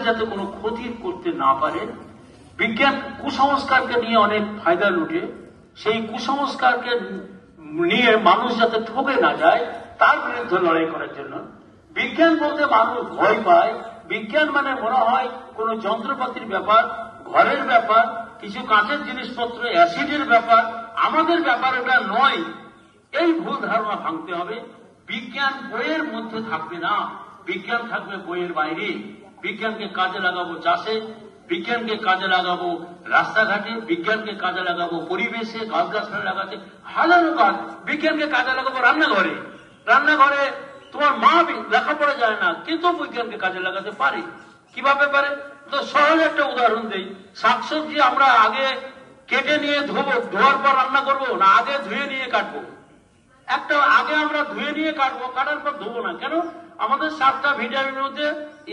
যাতে কোনো ক্ষতি করতে না পারে, বিজ্ঞান কুসংস্কারকে নিয়ে অনেক ফায়দা লুটে, সেই কুসংস্কারকে নিয়ে মানুষ যাতে ঠকে না যায় তার বিরুদ্ধে লড়াই করার জন্য। বিজ্ঞান বলতে মানুষ ভয় পায়, বিজ্ঞান মানে মনে হয় কোনো যন্ত্রপাতির ব্যাপার, ঘরের ব্যাপার, কিছু কাঁচের জিনিসপত্র, অ্যাসিডের ব্যাপার, আমাদের ব্যাপার ওটা নয়। এই ভুল ধারণা ভাঙতে হবে। বিজ্ঞান বইয়ের মধ্যে থাকবে না, বিজ্ঞান থাকবে বইয়ের বাইরে। বিজ্ঞানকে কাজে লাগাবো চাষে, বিজ্ঞানকে কাজে লাগাবো রাস্তাঘাটে, বিজ্ঞানকে কাজে লাগাবো পরিবেশে, গাছগাছালি লাগাতে, হাজারো কাজ। বিজ্ঞানকে কাজে লাগাবো রান্নাঘরে। রান্নাঘরে তোমার মা লেখাপড়া যায় না, কিন্তু বিজ্ঞানকে কাজে লাগাতে পারে। কিভাবে পারে? তো সহজ একটা উদাহরণ দেই। শাকসবজি আমরা আগে কেটে নিয়ে ধোবো, ধোয়ার পর রান্না করবো না আগে ধুয়ে নিয়ে কাটবো? একটা আগে আমরা ধুয়ে নিয়ে কাটবো, কাটার পর ধোবো না কেন? আমাদের 7টা ভিটামিন মধ্যে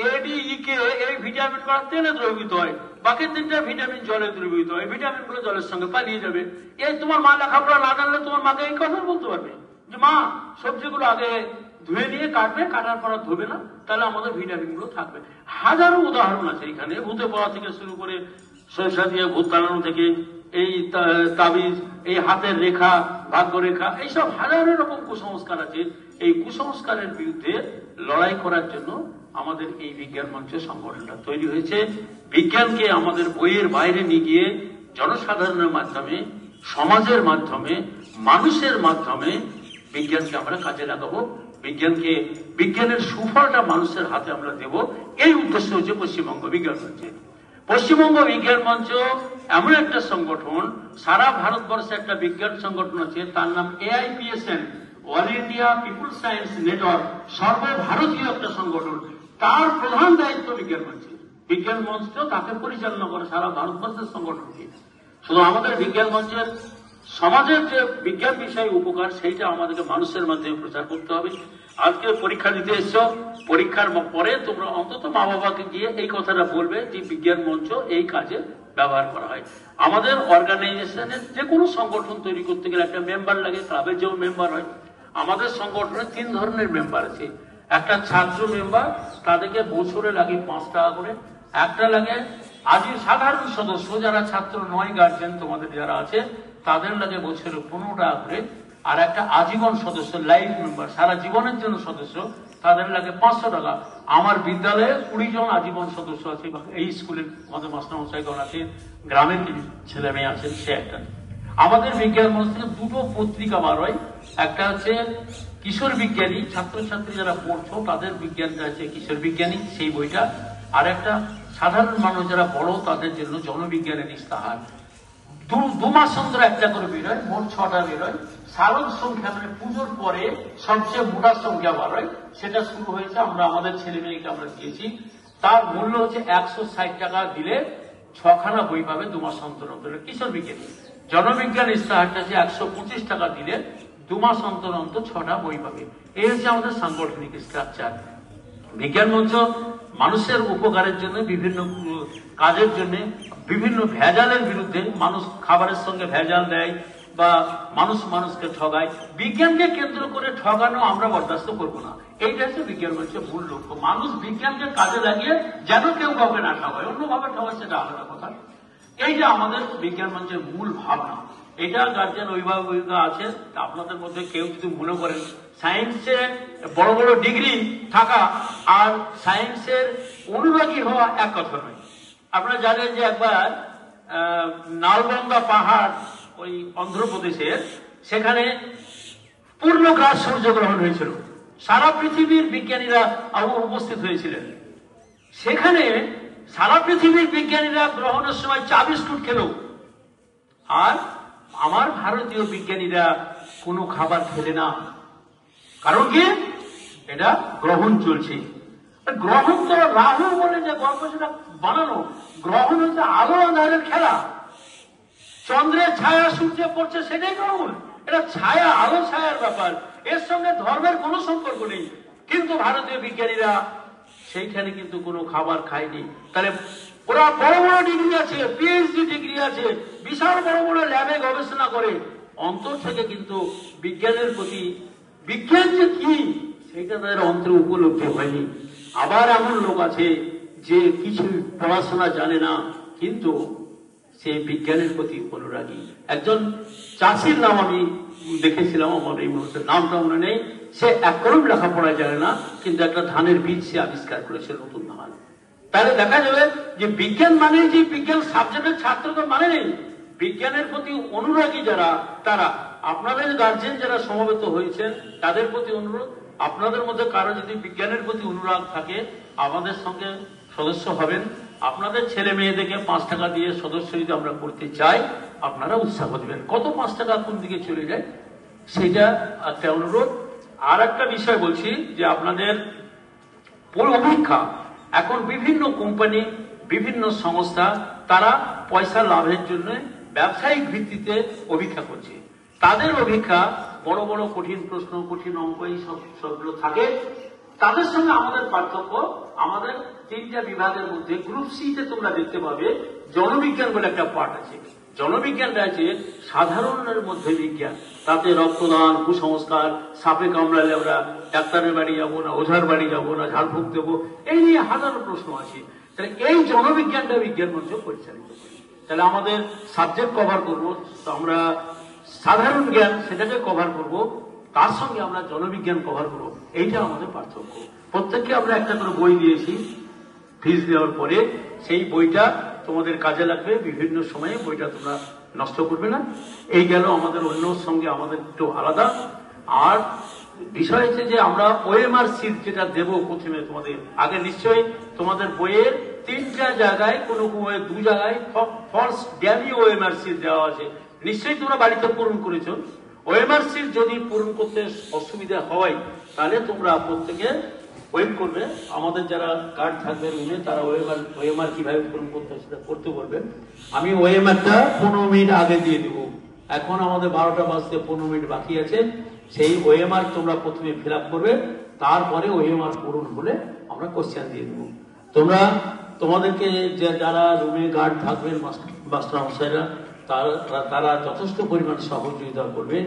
এ, ডি, ই, কে, এই ভিটামিন গুলো তেলে দ্রবীভূত হয়, বাকি 3টা ভিটামিন জলে দ্রবীভূত হয়। ভিটামিন গুলো জলের সঙ্গে পালিয়ে যাবে। এই তোমার মা লেখাপড়া না জানলে তোমার মাকে এই কথা বলতে পারবে যে মা সবজিগুলো আগে ধুয়ে নিয়ে কাটবে, কাটার পর ধোবে না, তাহলে আমাদের ভিটামিন গুলো থাকবে। হাজারো উদাহরণ আছে এখানে, ভূতে পড়া থেকে শুরু করে সরষা দিয়ে ভূত তাড়ানো থেকে, এই তাবিজ, এই হাতের রেখা, ভাগ্য রেখা, এইসব হাজারো রকম কুসংস্কার আছে। এই কুসংস্কারের বিরুদ্ধে লড়াই করার জন্য আমাদের এই বিজ্ঞান মঞ্চ সংগঠনটা তৈরি হয়েছে। বিজ্ঞানকে আমাদের বইয়ের বাইরে নিয়ে গিয়ে জনসাধারণের মাধ্যমে, সমাজের মাধ্যমে, মানুষের মাধ্যমে বিজ্ঞানকে আমরা কাজে লাগাবো। বিজ্ঞানের সুফলটা মানুষের হাতে আমরা দেব, এই উদ্দেশ্য হচ্ছে পশ্চিমবঙ্গ বিজ্ঞান মঞ্চ। পশ্চিমবঙ্গ বিজ্ঞান মঞ্চ এমন একটা সংগঠন, সারা ভারতবর্ষে একটা বিজ্ঞান সংগঠন আছে, তার নাম AIPSN, অল ইন্ডিয়া পিপুল সায়েন্স নেটওয়ার্ক, সর্বভারতীয় একটা সংগঠন। তার প্রধান দায়িত্ব বিজ্ঞান মঞ্চের। বিজ্ঞান মঞ্চ তাকে পরিচালনা করে সারা ভারতবর্ষের সংগঠনকে। শুধু আমাদের বিজ্ঞান মঞ্চের সমাজের যে বিজ্ঞান বিষয়ে উপকার, সেইটা আমাদেরকে মানুষের মাধ্যমে প্রচার করতে হবে। আজকে পরীক্ষা দিতে এসছো, পরীক্ষার পরে তোমরা অন্তত মা বাবাকে গিয়ে এই কথাটা বলবে যে বিজ্ঞান মঞ্চ এই কাজে ব্যবহার করা হয়। আমাদের অর্গানাইজেশনের যে কোনো সংগঠন তৈরি করতে গেলে একটা মেম্বার লাগে, ক্লাবের যেমন মেম্বার হয়। আমাদের সংগঠনে 3 ধরনের মেম্বার আছে। একটা ছাত্র মেম্বার, তাদেরকে বছরে লাগে 5 টাকা করে। একটা লাগে আজই সাধারণ সদস্য, যারা ছাত্র নয়, গার্জেন তোমাদের যারা আছে তাদের লাগে বছরে 15 টাকা করে। আর একটা আজীবন সদস্য, লাইফ মেম্বার, সারা জীবনের জন্য সদস্য, তাদের লাগে 500 টাকা। আমার বিদ্যালয়ে 20 জন আজীবন সদস্য আছে। এই স্কুলের আমাদের মাস্টারমশাইগণ আছে, গ্রামের ছেলে মেয়ে আছেন, সে একটা। আমাদের বিজ্ঞান মঞ্চ থেকে 2টো পত্রিকা বার হয়। একটা হচ্ছে কিশোর বিজ্ঞানী, ছাত্রছাত্রী যারা পড়ছো তাদের বিজ্ঞানটা আছে কিশোর বিজ্ঞানী, সেই বইটা। আর একটা সাধারণ মানুষ যারা বড় তাদের জন্য জনবিজ্ঞানের ইস্তাহার। 2 মাস অন্তর একটা করে বেরোয়, মোট 6টা বেরোয়। শারদ সংখ্যা মানে পুজোর পরে সবচেয়ে মোটা সংখ্যা বার হয়, সেটা শুরু হয়েছে। আমরা আমাদের ছেলে মেয়েকে আমরা দিয়েছি। তার মূল্য হচ্ছে 160 টাকা দিলে 6খানা বই পাবে 2 মাস অন্তর অন্তর। কিশোর বিজ্ঞানী জনবিজ্ঞান ইস্তাহারটা আছে 125 টাকা দিলে 2 মাস অন্তর অন্তর 6টা বই পাবে। এই হচ্ছে আমাদের সাংগঠনিক স্ট্রাকচার। বিজ্ঞান মঞ্চ মানুষের উপকারের জন্য, বিভিন্ন কাজের জন্য, বিভিন্ন ভেজালের বিরুদ্ধে, মানুষ খাবারের সঙ্গে ভেজাল দেয় বা মানুষকে ঠগায়, বিজ্ঞানকে কেন্দ্র করে ঠগানো আমরা বরদাস্ত করবো না। এইটা হচ্ছে বিজ্ঞান মঞ্চের মূল লক্ষ্য। মানুষ বিজ্ঞানকে কাজে লাগিয়ে যেন কেউ কাউকে না ঠগায়, অন্যভাবে ঠগায় সেটা আলাদা কথা। এইটা আমাদের বিজ্ঞান মঞ্চের মূল ভাবনা। এটা গার্জেন, অভিভাবক আছে, আপনাদের মধ্যে কেউ যদি মনে করেন সায়েন্সে বড় বড় ডিগ্রি থাকা আর সায়েন্সের অনুরাগী হওয়া এক কথা নয়। আপনারা জানেন যে একবার নালগঙ্গা পাহাড়, ওই অন্ধ্রপ্রদেশের, সেখানে পূর্ণগ্রাস সূর্যগ্রহণ হয়েছিল। সারা পৃথিবীর বিজ্ঞানীরা উপস্থিত হয়েছিলেন। সেখানে সারা পৃথিবীর বিজ্ঞানীরা গ্রহণের সময় চা বিস্কুট খেল, আর আমার ভারতীয় বিজ্ঞানীরা কোনো খাবার খেলে না। কারণ কি? এটা গ্রহণ চলছে। গ্রহণ তো রাহু বলে যে গল্প, সেটা বানানো। গ্রহণ হচ্ছে আলো আঁধারের খেলা। চন্দ্রের ছায়া সূর্যে পড়ছে, সেটাই গ্রহণ। এটা ছায়া, আলো ছায়ার ব্যাপার। এর সঙ্গে ধর্মের কোনো সম্পর্ক নেই। কিন্তু ভারতীয় বিজ্ঞানীরা সেইখানে কিন্তু কোনো খাবার খায়নি। তাহলে ওরা বড় বড় ডিগ্রি আছে, PhD ডিগ্রি আছে, বিশাল বড় বড় ল্যাবে গবেষণা করে, অন্তর থেকে কিন্তু বিজ্ঞানের প্রতি, বিজ্ঞান যে কি সেইটা তাদের অন্তরে উপলব্ধি হয়নি। আবার এমন লোক আছে যে কিছু পড়াশোনা জানে না কিন্তু সে বিজ্ঞানের প্রতি অনুরাগী। একজন চাষির নাম আমি দেখেছিলাম, আমার এই মুহূর্তে নামটা মনে নেই, সে এক কলম লেখাপড়া জানে না কিন্তু একটা ধানের বীজ সে আবিষ্কার করেছে, নতুন ধান। তাহলে দেখা যাবে যে বিজ্ঞান মানে যে বিজ্ঞান সাবজেক্টের ছাত্র তো মানে নেই, বিজ্ঞানের প্রতি অনুরাগী যারা তারা। আপনাদের গার্জেন যারা সমবেত হয়েছেন তাদের প্রতি অনুরোধ, আপনাদের মধ্যে কারো যদি বিজ্ঞানের প্রতি অনুরাগ থাকে আমাদের সঙ্গে সদস্য হবেন। আপনাদের ছেলে মেয়েদেরকে 5 টাকা দিয়ে সদস্য যদি আমরা করতে চাই আপনারা উৎসাহ দেবেন। কত 5 টাকা কোন দিকে চলে যায় সেটা একটা অনুরোধ। আর একটা বিষয় বলছি যে আপনাদের অভিক্ষা, এখন বিভিন্ন কোম্পানি বিভিন্ন সংস্থা তারা পয়সা লাভের জন্য ব্যবসায়িক ভিত্তিতে অভিক্ষা করছে। তাদের অভিক্ষা বড় বড় কঠিন প্রশ্ন, কঠিন অঙ্ক এই সবগুলো থাকে। তাদের সঙ্গে আমাদের পার্থক্য, আমাদের 3টা বিভাগের মধ্যে গ্রুপ সি তে তোমরা দেখতে পাবে জনবিজ্ঞান বলে একটা পার্ট আছে। জনবিজ্ঞানটা আছে সাধারণের মধ্যে বিজ্ঞান, তাতে রক্তদান, কুসংস্কার, সাপে কামড়ালে আমরা ডাক্তারের বাড়ি যাবো না, ওঝার বাড়ি যাবো না, ঝাড়ফুঁক দেবো, এই নিয়ে হাজারো প্রশ্ন আছে। তাহলে এই জনবিজ্ঞানটা বিজ্ঞান মঞ্চ পরিচালিত করি। তাহলে আমাদের সাবজেক্ট কভার করবো, তো আমরা সাধারণ জ্ঞান সেটাকে কভার করব, তার সঙ্গে আমরা জনবিজ্ঞান কভার করব। এইটা আমাদের পার্থক্য। প্রত্যেককে আমরা একটা করে বই দিয়েছি, ফিস দেওয়ার পরে সেই বইটা তোমাদের কাজে লাগবে বিভিন্ন সময়ে, বইটা তোমরা নষ্ট করবে না। এই গেল আমাদের অন্য সঙ্গে আমাদের একটু আলাদা। আর বিষয় হচ্ছে যে আমরা ওএমআর সিট যেটা দেব প্রথমে তোমাদের আগে, নিশ্চয়ই তোমাদের বইয়ের 3টা জায়গায় কোনো 2 জায়গায় ফলস ড্যামি ওএমআর সিট দেওয়া আছে, নিশ্চয়ই তোমরা বাড়িতে পূরণ করেছো। ওএমআর সিট যদি পূরণ করতে অসুবিধা হয় তাহলে তোমরা প্রত্যেকে ওয়েট করবে, আমাদের যারা কার্ড থাকবে রুমে তারা ওএমআর কিভাবে পূরণ করতে সেটা করতে বলবেন। আমি ওএমআরটা 15 মিনিট আগে দিয়ে দেবো। এখন আমাদের 12টা বাজতে 15 মিনিট বাকি আছে। সেই ওএমআর তোমরা প্রথমে ফিল আপ করবে, তারপরে ওএমআর পূরণ হলে আমরা কোশ্চেন দিয়ে দেবো। তোমরা তোমাদেরকে যারা রুমে গার্ড থাকবেন মাস্টার মশাইরা তারা যথেষ্ট পরিমাণ সহযোগিতা করবে।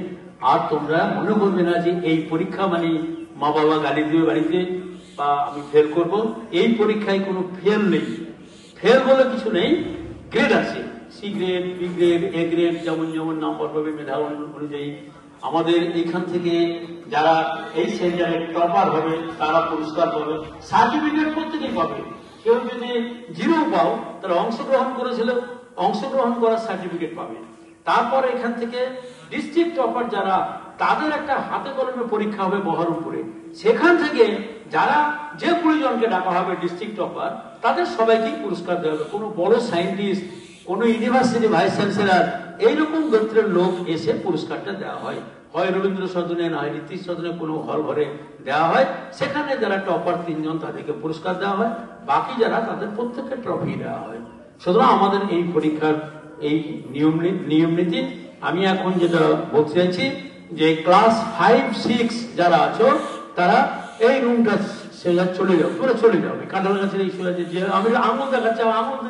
আর তোমরা মনে করবে না যে এই পরীক্ষা মানে মা বাবা গালি দিয়ে বাড়িতে বা আমি ফেল করব, এই পরীক্ষায় কোনো ফেল নেই। ফেল বলে কিছু নেই, গ্রেড আছে, C grade, B grade, A grade, যেমন যেমন নাম্বার পাবে মেধা অনুযায়ী। আমাদের এখান থেকে যারা এই সেন্টারে টপার হবে তারা পুরস্কার পাবে, সার্টিফিকেট প্রত্যেকেই পাবে। কেউ যদি 0 পাও তারা অংশগ্রহণ করেছিল, অংশগ্রহণ করার সার্টিফিকেট পাবে। তারপর এখান থেকে ডিস্ট্রিক্ট টপার যারা, তাদের একটা হাতে কলমে পরীক্ষা হবে বহরমপুরে। সেখান থেকে যারা যে 20 জনকে ডাকা হবে ডিস্ট্রিক্ট টপার, তাদের সবাইকেই পুরস্কার দেওয়া হবে। কোনো বড় সায়েন্টিস্ট, কোনো ইউনিভার্সিটি ভাইস চ্যান্সেলর, এইরকম গোত্রের লোক এসে পুরস্কারটা দেওয়া হয়। হয় রবীন্দ্র সদনে, না হয় ঋত্বিক সদনে, কোনো হল ঘরে দেওয়া হয়। সেখানে যারা টপার 3 জন তাদেরকে পুরস্কার দেওয়া হয়, বাকি যারা তাদের প্রত্যেককে ট্রফি দেওয়া হয়। সুতরাং আমাদের এই পরীক্ষার এই নিয়ম নীতি আমি এখন যেটা বলতে চাইছি যে ক্লাস 5, 6 যারা আছো তারা এই রুমটা চলে যাও, তোমরা চলে যাও। কাঁঠাল গাছের এই যে আমি আঙুল দেখাচ্ছি, আঙুল